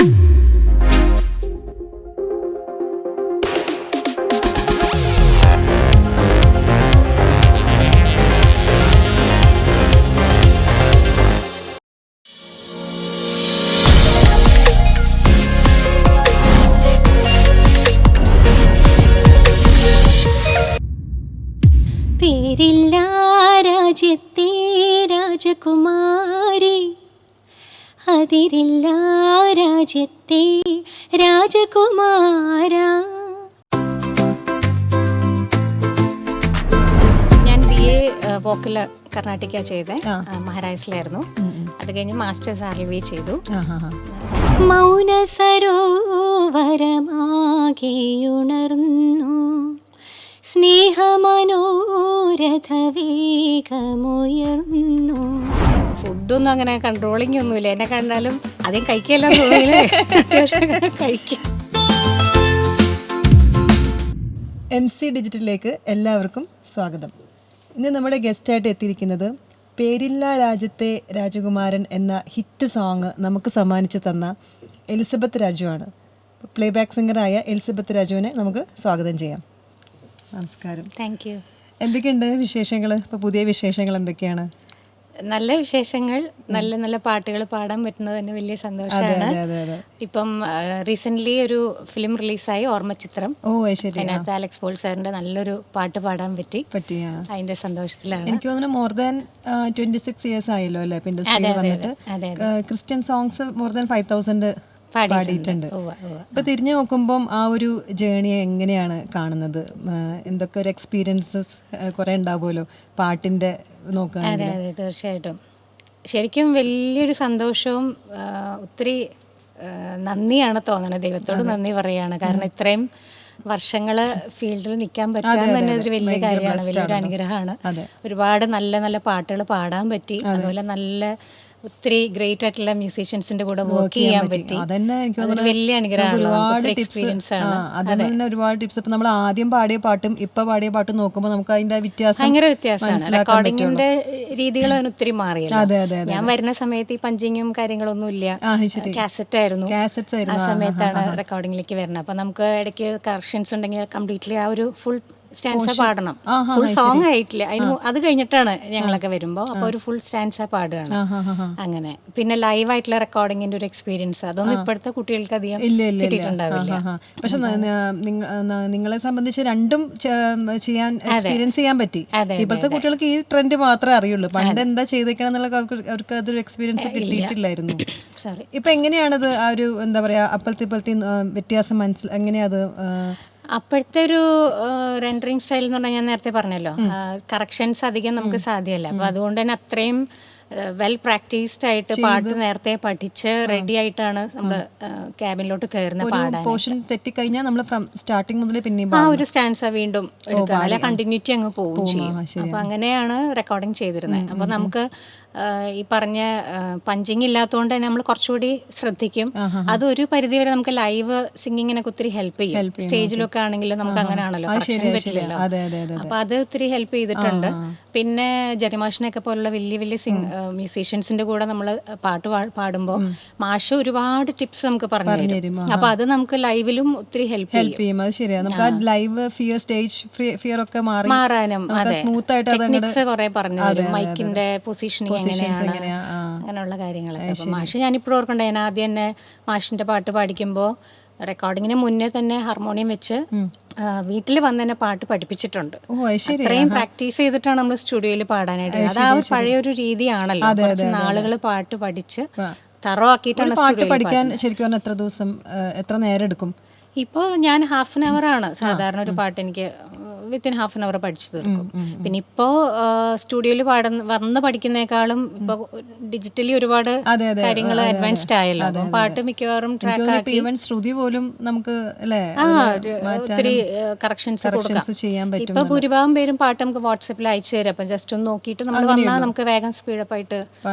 പേരില്ല രാജ്യത്തെ രാജകുമാരി, അതിരില്ല രാജ്യത്തെ രാജകുമാര. ഞാൻ BA വോക്കൽ കർണാട്ടിക്ക ചെയ്തേ, മഹാരാഷ്ട്രയിലായിരുന്നു. അത് കഴിഞ്ഞ് മാസ്റ്റേഴ്സ് RLV ചെയ്തു. മൗന സരോവരമാകെയുണർന്നു സ്നേഹമനോരഥവേഗമുയർന്നു. ഫുഡൊന്നും അങ്ങനെ കൺട്രോളിങ് ഒന്നുമില്ല. എന്നെ കണ്ടാലും ആദ്യം കഴിക്കല്ലോ തോന്നിയില്ലേ, കഴിക്കും. MC ഡിജിറ്റലിലേക്ക് എല്ലാവർക്കും സ്വാഗതം. ഇന്ന് നമ്മുടെ ഗസ്റ്റായിട്ട് എത്തിയിരിക്കുന്നത് പേരില്ല രാജ്യത്തെ രാജകുമാരൻ എന്ന ഹിറ്റ് സോങ് നമുക്ക് സമ്മാനിച്ചു തന്ന എലിസബത്ത് രാജുവാണ്. പ്ലേബാക്ക് സിംഗറായ എലിസബത്ത് രാജുവിനെ നമുക്ക് സ്വാഗതം ചെയ്യാം. നമസ്കാരം. Thank you. എന്തൊക്കെയുണ്ട് വിശേഷങ്ങൾ? ഇപ്പോൾ പുതിയ വിശേഷങ്ങൾ എന്തൊക്കെയാണ്? നല്ല വിശേഷങ്ങൾ, നല്ല നല്ല പാട്ടുകൾ പാടാൻ പറ്റുന്നത് തന്നെ വലിയ സന്തോഷമാണ്. ഇപ്പം റീസെന്റ് ഒരു ഫിലിം റിലീസായി, ഓർമ്മചിത്രം. അതിനകത്ത് അലക്സ് പോൾ സാറിന്റെ നല്ലൊരു പാട്ട് പാടാൻ പറ്റി. അതിന്റെ സന്തോഷത്തിലാണ്. എനിക്ക് തോന്നുന്നു മോർ ദാൻ 26 years ആയല്ലോ അല്ലേ ഇൻഡസ്ട്രിയിൽ വന്നിട്ട്. ക്രിസ്ത്യൻ സോങ്സ് മോർ ദാൻ 5000 പാടിയിട്ടുണ്ട്. ഇപ്പൊ തിരിഞ്ഞു നോക്കുമ്പം ആ ഒരു ജേണി എങ്ങനെയാണ് കാണുന്നത്? എന്തൊക്കെ ഒരു എക്സ്പീരിയൻസസ് കുറെ ഉണ്ടാവുമല്ലോ പാട്ടിന്റെ നോക്കുകയാണെങ്കിൽ. അതെ, തീർച്ചയായിട്ടും. ശരിക്കും വലിയൊരു സന്തോഷവും ഒത്തിരി നന്ദിയാണ് തോന്നണത്. ദൈവത്തോട് നന്ദി പറയാണ്. കാരണം ഇത്രയും വർഷങ്ങള് ഫീൽഡിൽ നിൽക്കാൻ പറ്റുക തന്നെ ഒരു വലിയ കാര്യമാണ്, വലിയൊരു അനുഗ്രഹമാണ്. ഒരുപാട് നല്ല നല്ല പാട്ടുകൾ പാടാൻ പറ്റി. അതുപോലെ നല്ല ഒത്തിരി ഗ്രേറ്റ് ആയിട്ടുള്ള മ്യൂസീഷ്യൻസിന്റെ കൂടെ വർക്ക് ചെയ്യാൻ പറ്റി. വലിയ അനുഗ്രഹമാണ്, എക്സ്പീരിയൻസ് ആണ്. അതന്നെ ഒരുപാട് ടിപ്സ്. ഇപ്പൊ നമ്മൾ ആദ്യം പാടിയ പാട്ടും ഇപ്പൊ പാടിയ പാട്ടും നോക്കുമ്പോൾ നമുക്ക് അതിന്റെ വ്യത്യാസം, ഭയങ്കര വ്യത്യാസമാണ്. റെക്കോർഡിങ്ങിന്റെ രീതികൾ ഒത്തിരി മാറിയല്ലോ. ഞാൻ വരുന്ന സമയത്ത് ഈ പഞ്ചിങ്ങും കാര്യങ്ങളൊന്നും ഇല്ല, കാസറ്റ് ആയിരുന്നു. ആ സമയത്താണ് റെക്കോർഡിങ്ങിലേക്ക് വരുന്നത്. അപ്പൊ നമുക്ക് ഇടയ്ക്ക് കറക്ഷൻസ് ഉണ്ടെങ്കിൽ കംപ്ലീറ്റ്ലി ആ ഒരു ഫുൾ സ്റ്റാൻസ പാടണം. ഫുൾ സോങ് ആയിട്ടില്ല, അത് കഴിഞ്ഞിട്ടാണ് ഞങ്ങളൊക്കെ വരുമ്പോ. അപ്പൊ ഒരു ഫുൾ സ്റ്റാൻസ പാടുകയാണ്. അങ്ങനെ പിന്നെ ലൈവ് ആയിട്ടുള്ള റെക്കോർഡിങ്ങിന്റെ ഒരു എക്സ്പീരിയൻസ് അതൊന്നും ഇപ്പോഴത്തെ കുട്ടികൾക്ക് അധികം കിട്ടിയിട്ടുണ്ടാവില്ല. പക്ഷെ നിങ്ങളെ സംബന്ധിച്ച് രണ്ടും ചെയ്യാൻ എക്സ്പീരിയൻസ് ചെയ്യാൻ പറ്റി. ഇപ്പോഴത്തെ കുട്ടികൾക്ക് ഈ ട്രെൻഡ് മാത്രമേ അറിയുള്ളൂ. പണ്ട് എന്താ ചെയ്തേക്കണം എന്നുള്ള അവർക്ക് അതൊരു എക്സ്പീരിയൻസ് കിട്ടിയിട്ടില്ലായിരുന്നു. ഇപ്പൊ എങ്ങനെയാണത് ആ ഒരു എന്താ പറയാ അപ്പഴത്തെ വ്യത്യാസം എങ്ങനെയാ അത്? അപ്പോഴത്തെ ഒരു റെൻഡറിങ് സ്റ്റൈൽ എന്ന് പറഞ്ഞാൽ ഞാൻ നേരത്തെ പറഞ്ഞല്ലോ, കറക്ഷൻസ് അധികം നമുക്ക് സാധ്യമല്ല. അപ്പൊ അതുകൊണ്ട് തന്നെ അത്രയും വെൽ പ്രാക്ടീസ്ഡ് ആയിട്ട് പാട്ട് നേരത്തെ പഠിച്ച് റെഡി ആയിട്ടാണ് നമ്മൾ ക്യാബിനിലോട്ട് കയറുന്നത്. തെറ്റിക്കഴിഞ്ഞാൽ നമ്മൾ സ്റ്റാർട്ടിങ് മുതൽ പിന്നെ ആ ഒരു സ്റ്റാൻസ് വീണ്ടും എടുക്കുക, അല്ല കണ്ടിന്യൂറ്റി അങ്ങ് പോവും ചെയ്യും. അപ്പൊ അങ്ങനെയാണ് റെക്കോർഡിങ് ചെയ്തിരുന്നത്. അപ്പൊ നമുക്ക് ഈ പറഞ്ഞ പഞ്ചിങ് ഇല്ലാത്തതുകൊണ്ട് തന്നെ നമ്മൾ കുറച്ചുകൂടി ശ്രദ്ധിക്കും. അതൊരു പരിധിവരെ നമുക്ക് ലൈവ് സിംഗിങ്ങിനൊക്കെ ഒത്തിരി ഹെൽപ്പ് ചെയ്യും. സ്റ്റേജിലൊക്കെ ആണെങ്കിലും നമുക്ക് അങ്ങനെ ആണല്ലോ, പറ്റില്ലല്ലോ. അപ്പൊ അത് ഒത്തിരി ഹെൽപ്പ് ചെയ്തിട്ടുണ്ട്. പിന്നെ ജെറിമാഷിനൊക്കെ പോലുള്ള വലിയ വലിയ മ്യൂസീഷ്യൻസിന്റെ കൂടെ നമ്മൾ പാട്ട് പാടുമ്പോൾ മാഷ് ഒരുപാട് ടിപ്സ് നമുക്ക് പറഞ്ഞു തരും. അപ്പൊ അത് നമുക്ക് ലൈവിലും ഒത്തിരി ഹെൽപ്പ് ചെയ്യും. അത് ശരിയാണ്. നമുക്ക് ലൈവ് ഫിയർ, സ്റ്റേജ് ഫിയർ ഒക്കെ മാറാനും സ്മൂത്ത് ആയിട്ട് ടെക്നിക്സ് കുറെ പറഞ്ഞു തരും. മൈക്കിന്റെ പൊസിഷനിങ് എങ്ങനെയാണ്, അങ്ങനെയുള്ള കാര്യങ്ങളൊക്കെ. അപ്പൊ മാഷ് ഞാനിപ്പോഴും ഓർക്കണ്ടേ, ഞാൻ ആദ്യം തന്നെ മാഷിന്റെ പാട്ട് പാടിക്കുമ്പോൾ റെക്കോർഡിങ്ങിന് മുന്നേ തന്നെ ഹാർമോണിയം വെച്ച് വീട്ടിൽ വന്ന് തന്നെ പാട്ട് പഠിപ്പിച്ചിട്ടുണ്ട്. അത്രയും പ്രാക്ടീസ് ചെയ്തിട്ടാണ് നമ്മൾ സ്റ്റുഡിയോയിൽ പാടാനായിട്ട്. അത് ആ പഴയൊരു രീതിയാണല്ലോ. കുറച്ച് നാളുകൾ പാട്ട് പഠിച്ച് തറോ ആക്കിയിട്ടാണ് പാട്ട് പഠിക്കാൻ. ശരിക്കും എത്ര ദിവസം, എത്ര നേരം എടുക്കും? ഇപ്പോൾ ഞാൻ ഹാഫ് ആൻ അവർ ആണ് സാധാരണ ഒരു പാട്ട് എനിക്ക് വിത്തിൻ ഹാഫ് ആൻ അവർ പഠിച്ചു തീർക്കും. പിന്നെ ഇപ്പോൾ സ്റ്റുഡിയോയിൽ വന്ന് പഠിക്കുന്നേക്കാളും ഇപ്പോൾ ഡിജിറ്റലി ഒരുപാട് കാര്യങ്ങൾ അഡ്വാൻസ്ഡ് ആയല്ലോ. അപ്പം പാട്ട് മിക്കവാറും ട്രാക്ക് ആക്കി ശ്രുതി പോലും നമുക്ക് ഒത്തിരി കറക്ഷൻസ് കൊടുക്കാം. ഇപ്പൊ ഭൂരിഭാഗം പേരും പാട്ട് നമുക്ക് വാട്സാപ്പിൽ അയച്ചു തരാം. അപ്പം ജസ്റ്റ് ഒന്ന് നോക്കിയിട്ട് നമ്മൾ വന്നാൽ നമുക്ക് വേഗം സ്പീഡപ്പ് ആയിട്ട്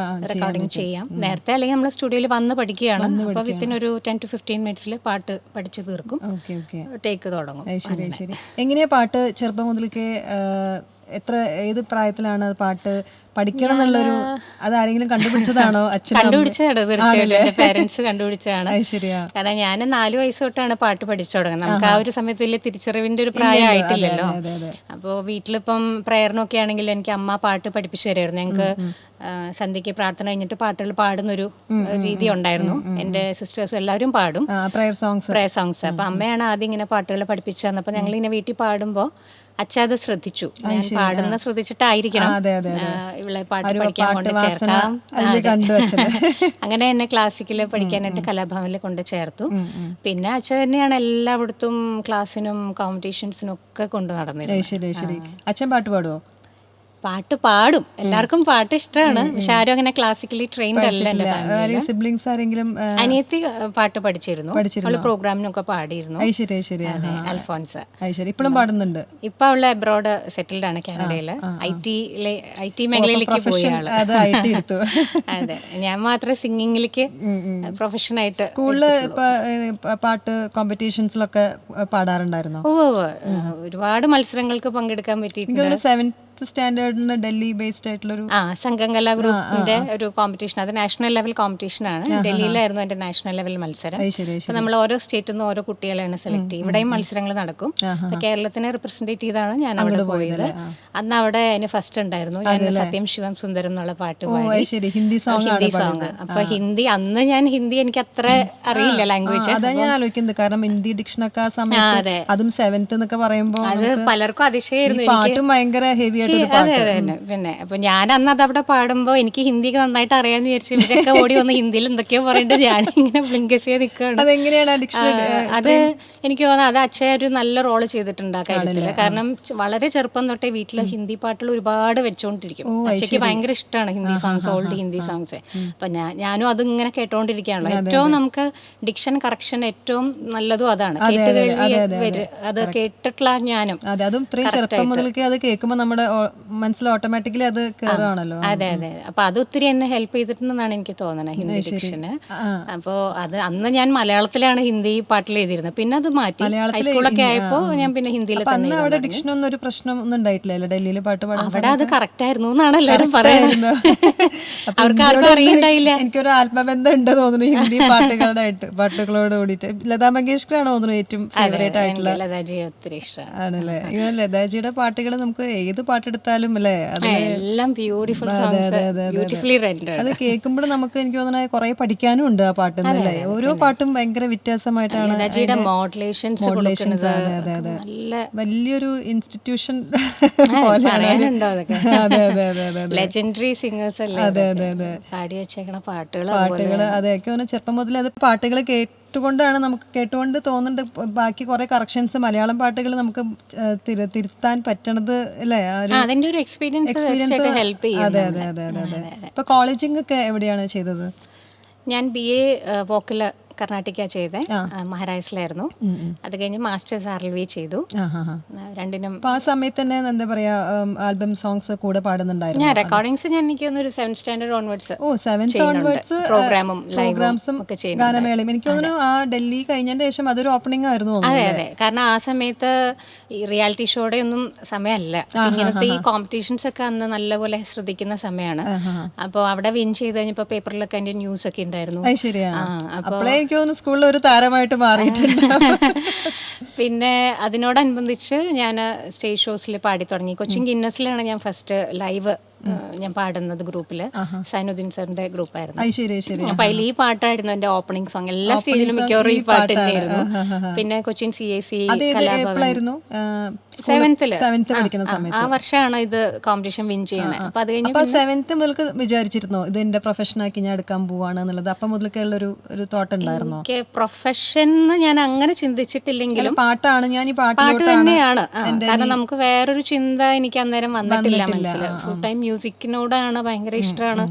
റെക്കോർഡിങ് ചെയ്യാം. നേരത്തെ അല്ലെങ്കിൽ നമ്മൾ സ്റ്റുഡിയോയിൽ വന്ന് പഠിക്കുകയാണ്. അപ്പോൾ വിത്തിൻ ഒരു 10 to 15 minutes പാട്ട് പഠിച്ചു തീർക്കും, ടേക്ക് തുടങ്ങും. എങ്ങനെയാ പാട്ട് ചെറുപ്പം മുതലൊക്കെ എത്ര ഏത് പ്രായത്തിലാണ് അത് പാട്ട് പഠിക്കണം എന്നുള്ളൊരു അത് ആരെങ്കിലും കണ്ടുപിടിച്ചതാണോ? കണ്ടുപിടിച്ചതാണ് തീർച്ചയായിട്ടും. എന്റെ പേരൻസ് കണ്ടുപിടിച്ചതാണ്. ശരിയാ. കാരണം ഞാൻ 4 വയസ്സ് തൊട്ടാണ് പാട്ട് പഠിച്ചു തുടങ്ങുന്നത്. നമുക്ക് ആ ഒരു സമയത്ത് വലിയ തിരിച്ചറിവിന്റെ ഒരു പ്രായമായിട്ടില്ലല്ലോ. അപ്പോൾ വീട്ടിലിപ്പം പ്രയറിനൊക്കെ ആണെങ്കിലും എനിക്ക് അമ്മ പാട്ട് പഠിപ്പിച്ചു തരുമായിരുന്നു. ഞങ്ങൾക്ക് സന്ധ്യയ്ക്ക് പ്രാർത്ഥന കഴിഞ്ഞിട്ട് പാട്ടുകൾ പാടുന്നൊരു രീതി ഉണ്ടായിരുന്നു. എൻ്റെ സിസ്റ്റേഴ്സ് എല്ലാവരും പാടും പ്രയർ സോങ്സ്. അപ്പൊ അമ്മയാണ് ആദ്യം ഇങ്ങനെ പാട്ടുകൾ പഠിപ്പിച്ചു തന്നപ്പോൾ ഞങ്ങൾ ഇങ്ങനെ വീട്ടിൽ പാടുമ്പോൾ അച്ഛ അത് ശ്രദ്ധിച്ചു. ഞാൻ പാടുന്ന ശ്രദ്ധിച്ചിട്ടായിരിക്കണം ഇവളെ പാട്ട് പഠിക്കാൻ കൊണ്ട് ചേർക്കാം. അങ്ങനെ എന്നെ ക്ലാസിക്കല് പഠിക്കാനായിട്ട് കലാഭവനിൽ കൊണ്ട് ചേർത്തു. പിന്നെ അച്ഛ തന്നെയാണ് എല്ലായിടത്തും ക്ലാസ്സിനും കോമ്പറ്റീഷൻസിനും ഒക്കെ കൊണ്ടു നടന്നിരുന്നത്. അച്ഛൻ പാട്ട് പാടുവോ? പാട്ട് പാടും. എല്ലാവർക്കും പാട്ട് ഇഷ്ടമാണ്. പക്ഷെ ആരും അങ്ങനെ ക്ലാസിക്കലി ട്രെയിൻഡ് അല്ല. സിബ്ലിങ്സ് ആരെങ്കിലും? അനിയത്തി പാട്ട് പഠിച്ചിരുന്നു. അവള് പ്രോഗ്രാമിനൊക്കെ പാടിയിരുന്നു. അൽഫോൻസ്. ഇപ്പോഴും പാടുന്നുണ്ട്. ഇപ്പൊ അവള് അബ്രോഡ് സെറ്റിൽഡ് ആണ് കാനഡയില്. ഐ ടി മേഖലയിലേക്ക് പോയി ആള്. അതെ, ഞാൻ മാത്രമേ സിംഗിങ്ങിലേക്ക് പ്രൊഫഷനായിട്ട്. സ്കൂളില് പാട്ട് കോമ്പറ്റീഷൻസിലൊക്കെ പാടാറുണ്ടായിരുന്നോ? ഒരുപാട് മത്സരങ്ങൾക്ക് പങ്കെടുക്കാൻ പറ്റിയിട്ടുണ്ട്. 7th സ്റ്റാൻഡേർഡിന് ഡൽഹി ബേസ്ഡ് ആയിട്ടുള്ളൊരു സംഘംകല ഗ്രൂപ്പിന്റെ ഒരു കോമ്പറ്റീഷൻ. അത് നാഷണൽ ലെവൽ കോമ്പറ്റീഷൻ ആണ്. ഡൽഹിയിലായിരുന്നു എന്റെ നാഷണൽ ലെവൽ മത്സരം. നമ്മൾ ഓരോ സ്റ്റേറ്റിൽ നിന്ന് ഓരോ കുട്ടികളെയാണ് സെലക്ട് ചെയ്യും. ഇവിടെയും മത്സരങ്ങൾ നടക്കും. കേരളത്തിനെ റിപ്രസെന്റ് ചെയ്താണ് ഞാൻ അവിടെ പോയത്. അന്ന് അവിടെ അതിന് ഫസ്റ്റ് ഉണ്ടായിരുന്നു. ഞാൻ സത്യം ശിവം സുന്ദരം എന്നുള്ള പാട്ട് പാടി, ഹിന്ദി സോങ്. അപ്പൊ ഹിന്ദി അന്ന് ഞാൻ ഹിന്ദി എനിക്ക് അത്ര അറിയില്ല ലാംഗ്വേജ്. അതാ ഞാൻ ആലോചിക്കുന്നത്. കാരണം ഹിന്ദി ഡിക്ഷനൊക്കെ ആ സമയത്ത്, അതും 7th എന്നൊക്കെ പറയുമ്പോൾ അത് പലർക്കും അതിശയായിരുന്നു. പാട്ടും ഭയങ്കര ഹെവി. പിന്നെ അപ്പൊ ഞാൻ അന്ന് അത് അവിടെ പാടുമ്പോ എനിക്ക് ഹിന്ദി നന്നായിട്ട് അറിയാന്ന് വിചാരിച്ചു. ഇവരൊക്കെ ഓടി വന്ന് ഹിന്ദിയിൽ എന്തൊക്കെയോ പറയുന്നുണ്ട്. ഞാൻ ഇങ്ങനെ ബ്ലിങ്ക് ചെയ്ത് നിൽക്കുകയാണ്. അത് എനിക്ക് തോന്നുന്നത് അത് അച്ഛൻ ഒരു നല്ല റോള് ചെയ്തിട്ടുണ്ട് ആ കാര്യത്തില്. കാരണം വളരെ ചെറുപ്പം തൊട്ടേ വീട്ടില് ഹിന്ദി പാട്ടുകൾ ഒരുപാട് വെച്ചോണ്ടിരിക്കും. അച്ഛക്ക് ഭയങ്കര ഇഷ്ടമാണ് Hindi songs, old Hindi songs. അപ്പൊ ഞാനും അത് ഇങ്ങനെ കേട്ടോണ്ടിരിക്കുകയാണല്ലോ. ഏറ്റവും നമുക്ക് ഡിക്ഷൻ കറക്ഷൻ ഏറ്റവും നല്ലതും അതാണ്. അത് കേട്ടിട്ടുള്ള ഞാനും. അതും ഇത്രയും ചെറുപ്പം മുതൽക്ക് അത് കേൾക്കുമ്പോൾ നമ്മുടെ മനസ്സിൽ ഓട്ടോമാറ്റിക്കലി അത് കേറുകയാണല്ലോ. അതെ. അപ്പൊ അത് ഒത്തിരി എന്നെ ഹെൽപ്പ് ചെയ്തിട്ടുണ്ടെന്നാണ് എനിക്ക് തോന്നുന്നത് ഹിന്ദി ഡിക്ഷന്. അപ്പോ അത് അന്ന് ഞാൻ മലയാളത്തിലാണ് ഹിന്ദി പാട്ടിൽ എഴുതിയിരുന്നത്. പിന്നെ അത് മാറ്റി ഹൈസ്കൂളൊക്കെ ആയപ്പോ ഞാൻ പിന്നെ ഹിന്ദിയിൽ തന്നെ. അവിടെ ഡിക്ഷൻ ഒന്നും ഒരു പ്രശ്നം ഒന്നും ഉണ്ടായിട്ടില്ല ഡൽഹിയിൽ പാട്ട് പാടാൻ? അവിടെ അത് കറക്റ്റ് ആയിരുന്നു എന്നാണ് എല്ലാവരും പറയുന്നത്. അവർക്ക് ആർക്കും അറിയണ്ടായില്ല. എനിക്കൊരു ആത്മബന്ധം ഉണ്ട് തോന്നുന്നു ഹിന്ദി പാട്ടുകളോട് കൂടിയിട്ട്. ലതാ മങ്കേഷ്കറാണ് തോന്നുന്നു ഏറ്റവും ഫേവറേറ്റ് ആയിട്ടുള്ള. ലതാജിയെ ഒത്തിരി ഇഷ്ടമാണ്. ആണല്ലേ? ലതാജിയുടെ പാട്ടുകൾ നമുക്ക് ഏത് പാട്ടെടുത്താലും അല്ലേ എല്ലാം ബ്യൂട്ടിഫുൾ സോങ്സ്, ബ്യൂട്ടിഫുള്ളി റെൻഡേർഡ്. അത് കേൾക്കുമ്പോൾ നമുക്ക് എനിക്ക് തോന്നുന്നത് കുറെ പഠിക്കാനും ഉണ്ട് ആ പാട്ട്. ഓരോ പാട്ടും ഭയങ്കര വ്യത്യാസമായിട്ടാണ്. വലിയൊരു ഇൻസ്റ്റിറ്റ്യൂഷൻ പോലെയാണ്. ലെജൻഡറി സിംഗേഴ്സ് അല്ലേ പാടി വെച്ചേക്കണ പാട്ടുകൾ. അതെ, ചെറുപ്പം മുതൽ അത് പാട്ടുകൾ കേട്ടുകൊണ്ടാണ് നമുക്ക് കേട്ടുകൊണ്ട് തോന്നുന്നുണ്ട്. ബാക്കി കുറെ കറക്ഷൻസ് മലയാളം പാട്ടുകൾ നമുക്ക് തിരുത്താൻ പറ്റണത് അല്ലേ? അതിന്റെ ഒരു എക്സ്പീരിയൻസ് ഹെൽപ്പ് ചെയ്യും. അതെ. ഇപ്പൊ കോളേജിംഗ് ഒക്കെ എവിടെയാണ് ചെയ്തത്? ഞാൻ BA വോക്കല് കർണാട്ടിക്ക ചെയ്തേ, മഹാരാഷ്ട്രയിലായിരുന്നു. അത് കഴിഞ്ഞ് മാസ്റ്റേഴ്സ് RLV ചെയ്തു. രണ്ടിനും ആ സമയത്ത് തന്നെ എന്താ പറയാ ആൽബം സോങ്സ് കൂടെ പാടുന്നുണ്ടായിരുന്നു. ഞാൻ റെക്കോർഡിങ്സ് ഞാൻ എനിക്ക് തോന്നുന്നു 7th സ്റ്റാൻഡേർഡ് ഓൺവേർഡ്സ് പ്രോഗ്രാംസും ഗാനമേളയും. എനിക്ക് തോന്നുന്നു ആ ഡൽഹി കഴിഞ്ഞതിന് ശേഷം അതൊരു ഓപ്പണിംഗ് ആയിരുന്നു. അതെ. കാരണം ആ സമയത്ത് ഈ റിയാലിറ്റി ഷോയുടെ ഒന്നും സമയമല്ല. ഇങ്ങനത്തെ ഈ കോമ്പറ്റീഷൻസ് ഒക്കെ അന്ന് നല്ലപോലെ ശ്രദ്ധിക്കുന്ന സമയമാണ്. അപ്പോൾ അവിടെ വിൻ ചെയ്ത് കഴിഞ്ഞപ്പോൾ പേപ്പറിലൊക്കെ അതിന്റെ ന്യൂസ് ഒക്കെ ഉണ്ടായിരുന്നു. അപ്പോൾ സ്കൂളിൽ ഒരു താരമായിട്ട് മാറിയിട്ടുണ്ട്. പിന്നെ അതിനോടനുബന്ധിച്ച് ഞാൻ സ്റ്റേജ് ഷോസിൽ പാടി തുടങ്ങി. കൊച്ചിൻ ഗിന്നസിലാണ് ഞാൻ ഫസ്റ്റ് ലൈവ് ഞാൻ പാടുന്നത് ഗ്രൂപ്പില്. സൈനുദ്ദീൻ സാറിന്റെ ഗ്രൂപ്പായിരുന്നു. അപ്പൊ അതിൽ ഈ പാട്ടായിരുന്നു എന്റെ ഓപ്പണിംഗ് സോങ്. എല്ലാ സ്റ്റേജിലും മിക്കവാറും ഈ പാട്ട് തന്നെയായിരുന്നു. പിന്നെ കൊച്ചിൻ CAC കലാഭവൻ 7th പഠിക്കുന്ന സമയത്ത് ആ വർഷമാണ് ഇത് കോമ്പറ്റീഷൻ വിൻ ചെയ്യണത്. അപ്പൊ അത് കഴിഞ്ഞ് 7th മുതൽക്ക് വിചാരിച്ചിരുന്നോ ഇത് എന്റെ പ്രൊഫഷൻ ആക്കി ഞാൻ എടുക്കാൻ പോവാണ് എന്നുള്ളത്? അപ്പൊ മുതൽക്കുള്ള ഒരു തോട്ട് ഉണ്ടായിരുന്നോ? പ്രൊഫഷൻ ഞാൻ അങ്ങനെ ചിന്തിച്ചിട്ടില്ലെങ്കിലും പാട്ടാണ്, ഞാൻ ഈ പാട്ട് തന്നെയാണ്. കാരണം നമുക്ക് വേറൊരു ചിന്ത എനിക്ക് അന്നേരം വന്നിട്ടില്ല മനസ്സിൽ. ഫുൾ ടൈം മ്യൂസിക്കിനോടാണ് ഭയങ്കര ഇഷ്ടമാണ്.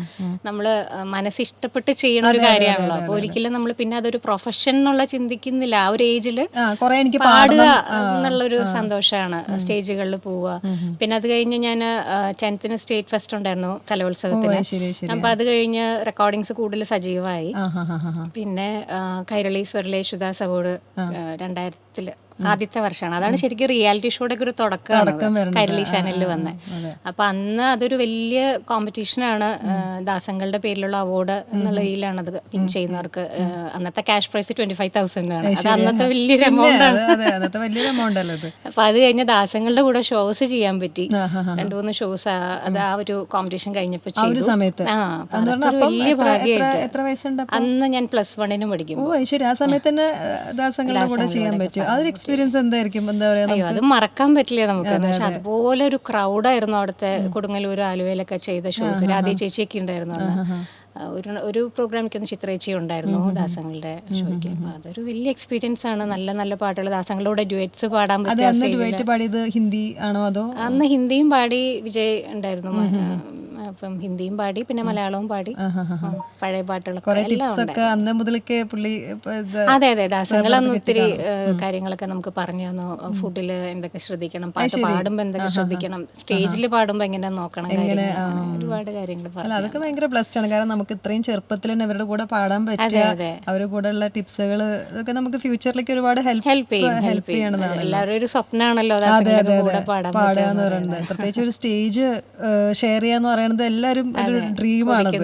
നമ്മള് മനസ്സിഷ്ടപ്പെട്ട് ചെയ്യണ ഒരു കാര്യമാണല്ലോ. അപ്പൊ ഒരിക്കലും നമ്മൾ പിന്നെ അതൊരു പ്രൊഫഷൻ എന്നുള്ള ചിന്തിക്കുന്നില്ല. ആ ഒരു ഏജില് പാടുക എന്നുള്ളൊരു സന്തോഷമാണ്. സ്റ്റേജുകളിൽ പോവുക. പിന്നെ അത് കഴിഞ്ഞ് ഞാൻ 10th സ്റ്റേറ്റ് ഫസ്റ്റ് ഉണ്ടായിരുന്നു കലോത്സവത്തിന്. അപ്പൊ അത് കഴിഞ്ഞ് റെക്കോർഡിങ്സ് കൂടുതൽ സജീവമായി. പിന്നെ കൈരളി സ്വരലേ യേശുദാസ് അവാർഡ് 2000 ആദ്യത്തെ വർഷമാണ്. അതാണ് ശരിക്കും റിയാലിറ്റി ഷോയുടെ ഒക്കെ ഒരു തുടക്കമാണ് കൈരളി ചാനലിൽ വന്നത്. അപ്പം അന്ന് അതൊരു വലിയ കോമ്പറ്റീഷനാണ്. ദാസങ്ങളുടെ പേരിലുള്ള അവാർഡ് എന്നുള്ള രീതിയിലാണ് അത് വിൻ ചെയ്യുന്നവർക്ക്. അന്നത്തെ ക്യാഷ് പ്രൈസ് 25,000 ആണ്. അത് അന്നത്തെ വലിയൊരു എമൗണ്ട് ആണ്. അപ്പം അത് കഴിഞ്ഞ ദാസങ്ങളുടെ കൂടെ ഷോസ് ചെയ്യാൻ പറ്റി. 2-3 ഷോസ് അത് ആ ഒരു കോമ്പറ്റീഷൻ കഴിഞ്ഞപ്പോൾ ചെയ്തു. വലിയ ഭാഗ്യമായിട്ട്. അന്ന് ഞാൻ +1 പഠിക്കും. ആ സമയത്ത് തന്നെ ദാസങ്ങളുടെ കൂടെ ചെയ്യാൻ പറ്റും. അതൊരു എക്സ്പീരിയൻസ് എന്തായിരിക്കും? എന്താ പറയാ, അത് മറക്കാൻ പറ്റില്ല നമുക്ക്. പക്ഷെ അതുപോലെ ഒരു ക്രൗഡായിരുന്നു അവിടുത്തെ കൊടുങ്ങല്ലൂർ ആലുവയിലൊക്കെ ചെയ്ത ഷോസ്. രാധേ ചേച്ചിയൊക്കെ ഉണ്ടായിരുന്നു അന്ന്. ഒരു പ്രോഗ്രാമിക്കൊന്ന് ചിത്രേച്ചി ഉണ്ടായിരുന്നു ദാസങ്ങളുടെ ഷോയ്ക്ക്. അപ്പോൾ അതൊരു വലിയ എക്സ്പീരിയൻസ് ആണ്. നല്ല നല്ല പാട്ടുകൾ ദാസങ്ങളുടെ ഡ്യുവറ്റ്സ് പാടാൻ പറ്റിയ. ഹിന്ദി ആണോ അതോ? അന്ന് ഹിന്ദിയും പാടി വിജയ് ഉണ്ടായിരുന്നു. അപ്പം ഹിന്ദിയും പാടി പിന്നെ മലയാളവും പാടി. പഴയ പാട്ടുകളൊക്കെ അന്ന് മുതലൊക്കെ പുള്ളി. അതെ അതെ, ദാസങ്ങൾ അന്ന് ഒത്തിരി കാര്യങ്ങളൊക്കെ നമുക്ക് പറഞ്ഞു തന്നു. ഫുഡിൽ എന്തൊക്കെ ശ്രദ്ധിക്കണം, പാട്ട് പാടുമ്പോൾ എന്തൊക്കെ ശ്രദ്ധിക്കണം, സ്റ്റേജിൽ പാടുമ്പോൾ എങ്ങനെ നോക്കണം, ഒരുപാട് കാര്യങ്ങൾ പറഞ്ഞു. അതൊക്കെ ഭയങ്കര ബ്ലെസ്ഡ് ആണ്. കാരണം നമുക്ക് ഇത്രയും ചെറുപ്പത്തിൽ തന്നെ അവരുടെ കൂടെ പാടാൻ പറ്റുക, അവരുടെ കൂടെ ഉള്ള ടിപ്സുകൾ ഇതൊക്കെ നമുക്ക് ഫ്യൂച്ചറിലേക്ക് ഒരുപാട് ഹെൽപ്പ് ചെയ്യണതാണ്. എല്ലാവരും ഒരു സ്വപ്നമാണല്ലോ പാടുക എന്ന് പറയുന്നത്. പ്രത്യേകിച്ച് ഒരു സ്റ്റേജ് ഷെയർ ചെയ്യാന്ന് പറയുന്നത് എല്ലാവരും ഒരു ഡ്രീമാണത്.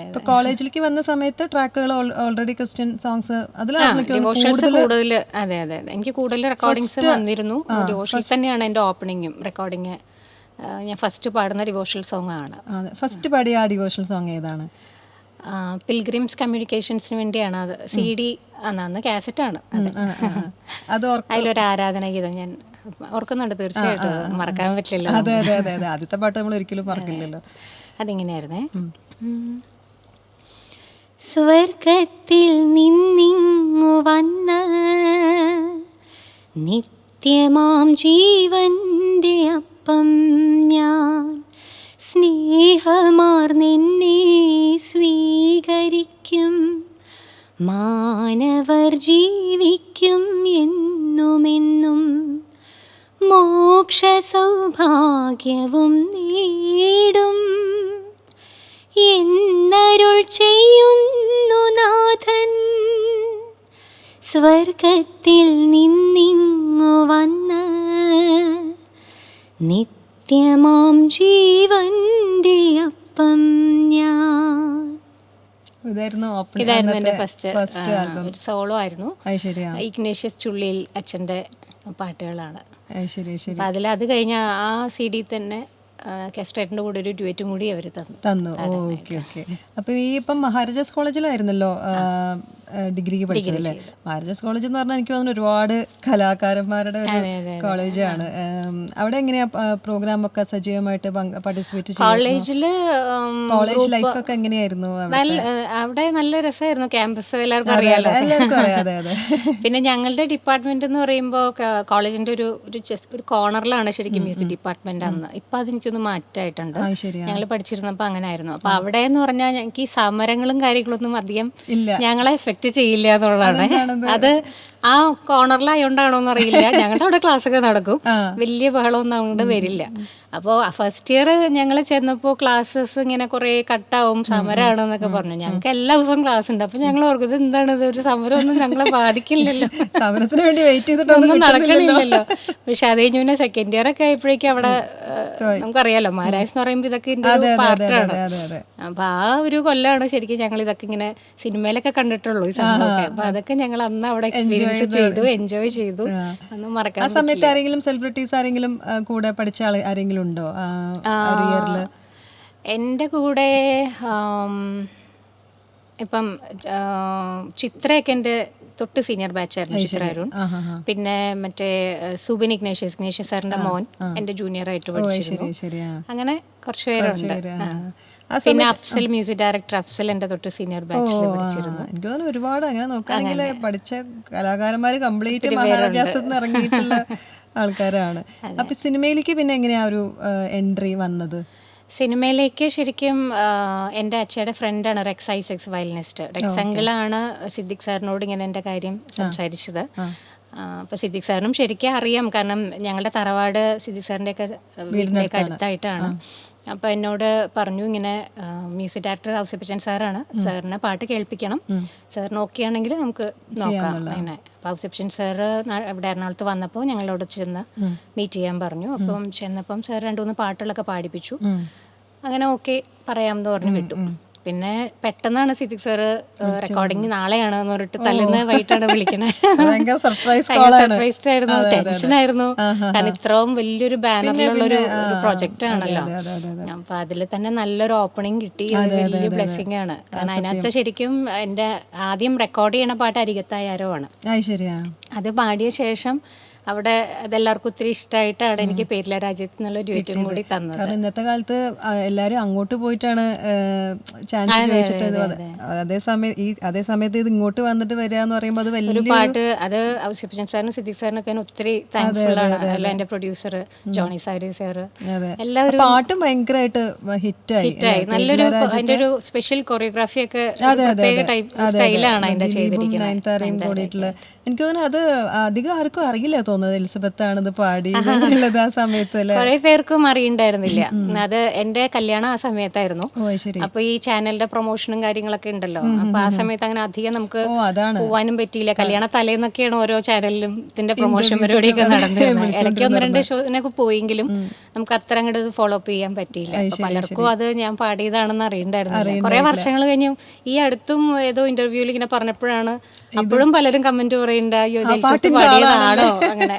ഇപ്പൊ കോളേജിലേക്ക് വന്ന സമയത്ത് ട്രാക്കുകൾ ഓൾറെഡി ക്രിസ്ത്യൻ സോങ്സ് അതിലാണ് കൂടുതൽ. അതെ അതെ, എനിക്ക് കൂടുതൽ റെക്കോർഡിങ്സ് വന്നിരുന്നു. ഡിവോഷണൽസ് തന്നെയാണ് എൻ്റെ ഓപ്പണിങ്ങും റെക്കോർഡിങ്. ഞാൻ ഫസ്റ്റ് പാടുന്ന ഡിവോഷണൽ സോങ് ആണ്. ഫസ്റ്റ് പാടിയ ആ ഡിവോഷണൽ സോങ് ഏതാണ്? പിൽഗ്രിംസ് കമ്മ്യൂണിക്കേഷൻസിന് വേണ്ടിയാണ് അത്. CD അന്ന് കാസറ്റാണ്. അതിലൊരു ആരാധന ഗീതം ഞാൻ ഓർക്കുന്നുണ്ട്. തീർച്ചയായിട്ടും മറക്കാൻ പറ്റില്ലല്ലോ. അതെ അതെ അതെ അതെ, ആദ്യത്തെ പാട്ട് നമ്മൾ ഒരിക്കലും മറക്കില്ലല്ലോ. അതിങ്ങനെയായിരുന്നേ. സ്വർഗത്തിൽ നിന്നിങ്ങു വന്ന നിത്യമാം ജീവന്റെ അപ്പം ഞാൻ, സ്നേഹമാർന്നെന്നെ സ്വീകരിക്കും, മാനവർ ജീവിക്കും എന്നുമെന്നും, മോക്ഷ സൗഭാഗ്യവും നേടും എന്നരുൾ ചെയ്യുന്നു നാഥൻ. സ്വർഗത്തിൽ നിന്നിങ്ങു വന്ന നിത്യമാം ജീവന്റെ അപ്പം ഞാൻ. ഇതായിരുന്നു എൻ്റെ ഫസ്റ്റ് ആൽബം. ഒരു സോളോ ആയിരുന്നു. ഇഗ്നേഷ്യസ് ചുള്ളിയിൽ അച്ഛൻ്റെ പാട്ടുകളാണ്. അതിൽ അത് കഴിഞ്ഞ ആ CD തന്നെ കെസ്റ്റേറ്റിന്റെ കൂടെ ഒരു ഡ്യുവറ്റും കൂടി അവർ തന്നു. Okay okay. അപ്പോൾ ഈ ഇപ്പം മഹാരാജാസ് കോളേജിലായിരുന്നല്ലോ ഡിഗ്രിക്ക് പഠിച്ചതല്ലേ? മഹാരാജാസ് കോളേജ് എന്ന് പറഞ്ഞാൽ എനിക്ക് തോന്നുന്നു ഒരുപാട് കലാകാരന്മാരുടെ ഒരു കോളേജാണ്. അവിടെ എങ്ങനെയാ പ്രോഗ്രാം ഒക്കെ സജീവമായിട്ട് പാർട്ടിസിപ്പേറ്റ് ചെയ്യുന്നത്? കോളേജ് ലൈഫ് ഒക്കെ എങ്ങനെയായിരുന്നു? അവിടെ നല്ല രസമായിരുന്നു. ക്യാമ്പസ് എല്ലാവർക്കും അറിയാലോ. പിന്നെ ഞങ്ങളുടെ ഡിപ്പാർട്ട്മെന്റ് എന്ന് പറയുമ്പോൾ കോളേജിന്റെ ഒരു കോർണറിലാണ് ശരിക്കും മ്യൂസിക് ഡിപ്പാർട്ട്മെന്റ് അന്ന്. ഇപ്പൊ അതെനിക്കൊന്ന് മാറ്റായിട്ടുണ്ട്. ഞങ്ങൾ പഠിച്ചിരുന്നപ്പോൾ അങ്ങനെ ആയിരുന്നു. അപ്പൊ അവിടെ എന്ന് പറഞ്ഞാൽ ഞങ്ങൾക്ക് ഈ സമരങ്ങളും കാര്യങ്ങളൊന്നും അധികം ഞങ്ങളെ എഫക്ട് ചെയ്യില്ല എന്നുള്ളതാണ്. അത് ആ കോർണറിലായോണ്ടാണോ എന്നറിയില്ല. ഞങ്ങളുടെ അവിടെ ക്ലാസ്സൊക്കെ നടക്കും, വലിയ ബഹളമൊന്നും അങ്ങോട്ട് വരില്ല. അപ്പോൾ ഫസ്റ്റ് ഇയർ ഞങ്ങൾ ചെന്നപ്പോൾ ക്ലാസ്സസ് ഇങ്ങനെ കുറേ കട്ടാവും, സമരമാണെന്നൊക്കെ പറഞ്ഞു. ഞങ്ങൾക്ക് എല്ലാ ദിവസവും ക്ലാസ് ഉണ്ട്. അപ്പോൾ ഞങ്ങൾ ഓർക്കുന്നത് എന്താണ് ഇത്, ഒരു സമരമൊന്നും ഞങ്ങളെ ബാധിക്കില്ലല്ലോ, സമരത്തിന് വേണ്ടി വെയിറ്റ് ചെയ്തിട്ടൊന്നും നടക്കണില്ലല്ലോ. പക്ഷെ അത് കഴിഞ്ഞ് പിന്നെ സെക്കൻഡ് ഇയർ ഒക്കെ ആയപ്പോഴേക്കും അവിടെ നമുക്കറിയാലോ മഹാരാജ് എന്ന് പറയുമ്പോൾ ഇതൊക്കെ പാർട്ടാണ്. അപ്പൊ ആ ഒരു കൊല്ലമാണ് ശരിക്കും ഞങ്ങൾ ഇതൊക്കെ ഇങ്ങനെ സിനിമയിലൊക്കെ കണ്ടിട്ടുള്ളൂ ഈ സംഭവമൊക്കെ. അപ്പൊ അതൊക്കെ ഞങ്ങൾ അന്ന് അവിടെ എക്സ്പീരിയൻസ് ചെയ്തു, എൻജോയ് ചെയ്തു. അന്ന് മറക്കാൻ. ആ സമയത്ത് ആരെങ്കിലും സെലിബ്രിറ്റീസ് ആരെങ്കിലും കൂടെ പഠിച്ച ആരെങ്കിലും ഉണ്ടോ ഒരു ഇയറില്? എൻ്റെ കൂടെ ഇപ്പം ചിത്രയൊക്കെ എൻ്റെ തൊട്ട് സീനിയർ ബാച്ചായിരുന്നു, ചിത്ര അരുൺ. പിന്നെ മറ്റേ സുബിൻ ഇഗ്നേഷ്യസ് സാറിന്റെ മോൻ എൻ്റെ ജൂനിയർ ആയിട്ട് പഠിച്ചിരുന്നു. അങ്ങനെ കുറച്ച് പേരുണ്ട്. പിന്നെ അഫ്സൽ, മ്യൂസിക് ഡയറക്ടർ അഫ്സൽ എൻ്റെ തൊട്ട് സീനിയർ ബാച്ചിൽ പഠിച്ചിരുന്നു. എനിക്ക് തോന്നുന്നു ഒരുപാട് അങ്ങനെ നോക്കുകയാണെങ്കിൽ പഠിച്ച കലാകാരന്മാർ കംപ്ലീറ്റ് മഹാരാജാസ് ഇറങ്ങിയിട്ടുള്ള ആൾക്കാരാണ്. അപ്പൊ സിനിമയിലേക്ക് പിന്നെ എങ്ങനെയാ ഒരു എൻട്രി വന്നത്? സിനിമയിലേക്ക് ശരിക്കും എൻ്റെ അച്ഛയുടെ ഫ്രണ്ടാണ് റെക്സ് ഐസക്സ് വയലിനിസ്റ്റ്. റെക്സ് അങ്കിളാണ് സിദ്ദിഖ് സാറിനോട് ഇങ്ങനെ എൻ്റെ കാര്യം സംസാരിച്ചത്. അപ്പോൾ സിദ്ദിഖ് സാറിനും ശരിക്കും അറിയാം, കാരണം ഞങ്ങളുടെ തറവാട് സിദ്ദിഖ് സാറിൻ്റെയൊക്കെ വീടിൻ്റെയൊക്കെ അടുത്തായിട്ടാണ്. അപ്പോൾ എന്നോട് പറഞ്ഞു ഇങ്ങനെ മ്യൂസിക് ഡയറക്ടർ ഔസേപ്പച്ചൻ സാറാണ്, സാറിനെ പാട്ട് കേൾപ്പിക്കണം, സാറിന് ഓക്കെ ആണെങ്കിൽ നമുക്ക് നോക്കാം അങ്ങനെ. അപ്പോൾ ഔസേപ്പച്ചൻ സാറ് ഇവിടെ എറണാകുളത്ത് വന്നപ്പോൾ ഞങ്ങളോട് ചെന്ന് മീറ്റ് ചെയ്യാൻ പറഞ്ഞു. അപ്പം ചെന്നപ്പം സാർ 2-3 പാട്ടുകളൊക്കെ പാടിപ്പിച്ചു. അങ്ങനെ ഓക്കെ പറയാമെന്ന് പറഞ്ഞു വിട്ടു. പിന്നെ പെട്ടെന്നാണ് സിദ്ദിഖ് സാറ് റെക്കോർഡിങ് നാളെയാണ് എന്ന് പറഞ്ഞിട്ട് തലേന്ന് വൈകിട്ടാണ് വിളിക്കണേ. സർപ്രൈസ്ഡ് ആയിരുന്നു, ടെൻഷനായിരുന്നു. കാരണം ഇത്രയും വലിയൊരു ബാനറിലുള്ള ഒരു പ്രൊജക്റ്റ് ആണല്ലോ. അപ്പൊ അതിൽ തന്നെ നല്ലൊരു ഓപ്പണിങ് കിട്ടി. വലിയ ബ്ലെസ്സിങ് ആണ്. കാരണം അതിനകത്ത് ശരിക്കും എന്റെ ആദ്യം റെക്കോർഡ് ചെയ്യണ പാട്ട് അരികത്തായാരോ ആണ്. അത് പാടിയ ശേഷം അവിടെ അതെല്ലാവർക്കും ഒത്തിരി ഇഷ്ടമായിട്ടാണ് എനിക്ക് പേരില്ല രാജ്യത്ത് എന്നുള്ള ഡ്യൂറ്റും കൂടി തന്നത്. കാരണം ഇന്നത്തെ കാലത്ത് എല്ലാവരും അങ്ങോട്ട് പോയിട്ടാണ് ചാൻസ് ചോദിച്ചിട്ട്, അതേ സമയത്ത് ഇത് ഇങ്ങോട്ട് വന്നിട്ട് വരിക എന്ന് പറയുമ്പോൾ അത് വലിയൊരു പാട്ട്. അത് ഔസേപ്പച്ചൻ സാറിനും സിദ്ദിഖ് സാറിനൊക്കെ ഒത്തിരി താങ്ക്ഫുൾ ആണ്. അല്ല എന്റെ പ്രൊഡ്യൂസർ ജോണി സാരി സാറ്, എല്ലാവരും പാട്ടും ഭയങ്കരമായിട്ട് ഹിറ്റായി. നല്ലൊരു അതിന്റെ ഒരു സ്പെഷ്യൽ കൊറിയോഗ്രാഫി ഒക്കെ സ്റ്റൈലാണ് അതിന്റെ ചെയ്തിരിക്കുന്നത്. എനിക്ക് തോന്നുന്നു അത് അധികം ആർക്കും അറിയില്ല തോന്നുന്നത് എലിസബത്ത് ആണിത് പാടി ആ സമയത്ത്. കുറെ പേർക്കും അറിയണ്ടായിരുന്നില്ല. അത് എന്റെ കല്യാണം ആ സമയത്തായിരുന്നു. അപ്പൊ ഈ ചാനലിന്റെ പ്രൊമോഷനും കാര്യങ്ങളൊക്കെ ഉണ്ടല്ലോ. അപ്പൊ ആ സമയത്ത് അങ്ങനെ അധികം നമുക്ക് പോവാനും പറ്റിയില്ല. കല്യാണ തലേന്നൊക്കെയാണ് ഓരോ ചാനലിലും ഇതിന്റെ പ്രൊമോഷൻ പരിപാടിയൊക്കെ നടന്നിരുന്നത്. ഇടയ്ക്ക് 1-2 ഷോസിനൊക്കെ പോയെങ്കിലും നമുക്ക് അത്ര അങ്ങോട്ട് ഫോളോ അപ്പ് ചെയ്യാൻ പറ്റിയില്ല. പലർക്കും അത് ഞാൻ പാടിയതാണെന്ന് അറിയണ്ടായിരുന്നില്ല. കുറെ വർഷങ്ങൾ കഴിഞ്ഞു ഈ അടുത്തും ഏതോ ഇന്റർവ്യൂവിൽ ഇങ്ങനെ പറഞ്ഞപ്പോഴാണ് അപ്പോഴും പലരും കമന്റ് പറയണ്ടായോ പാടിയതാണോ അങ്ങനെ.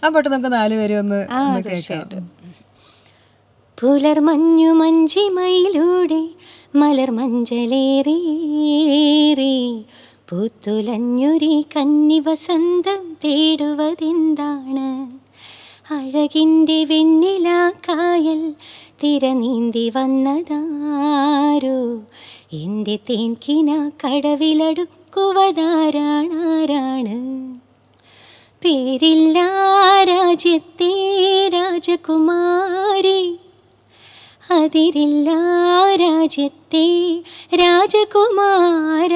ആ പാട്ട് നമുക്ക് 4 പേരും ഒന്ന് കേൾക്കാം. പുലർമഞ്ഞു മഞ്ചിമയിലൂടെ മലർ മഞ്ചലേറി പൂത്തുലഞ്ഞൊരി കന്നി വസന്തം തേടുവതെന്താണ്? അഴകിൻ്റെ വെണ്ണില കായൽ തിരനീന്തി വന്നതാരോ? എൻ്റെ തേൻകിന കടവിലടുക്കുവതാരാണാരാണ്? പേരില്ല രാജ്യത്തെ രാജകുമാരി, അതിരില്ല രാജ്യത്തെ രാജകുമാര.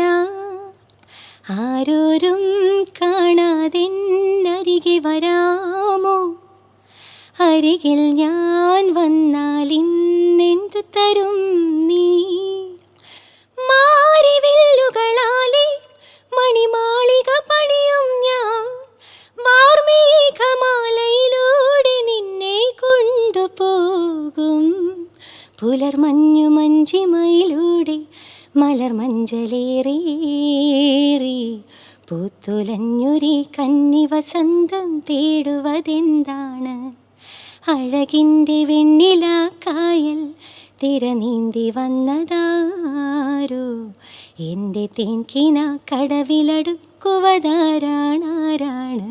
ആരോരും കാണാതെന്നരികെ വരാമോ? അരികിൽ ഞാൻ വന്നാൽ ഇന്നെന്തു തരും നീ? മാരിവില്ലുകളാലെ മണിമാളിക പണിയും ഞാൻ, വാർമേഘമാലയിലൂടെ നിന്നെ കൊണ്ടുപോകും. പുലർമഞ്ഞു മഞ്ചിമയിലൂടെ മലർ മഞ്ചലേറി പൂത്തുലഞ്ഞൊരി കന്നി വസന്തം തേടുവതെന്താണ്? അഴകിൻ്റെ വെണ്ണില കായൽ തിരനീന്തി വന്നതാരോ? എൻ്റെ തേൻകിന കടവിലടുക്കുവതാരാണാരാണ്?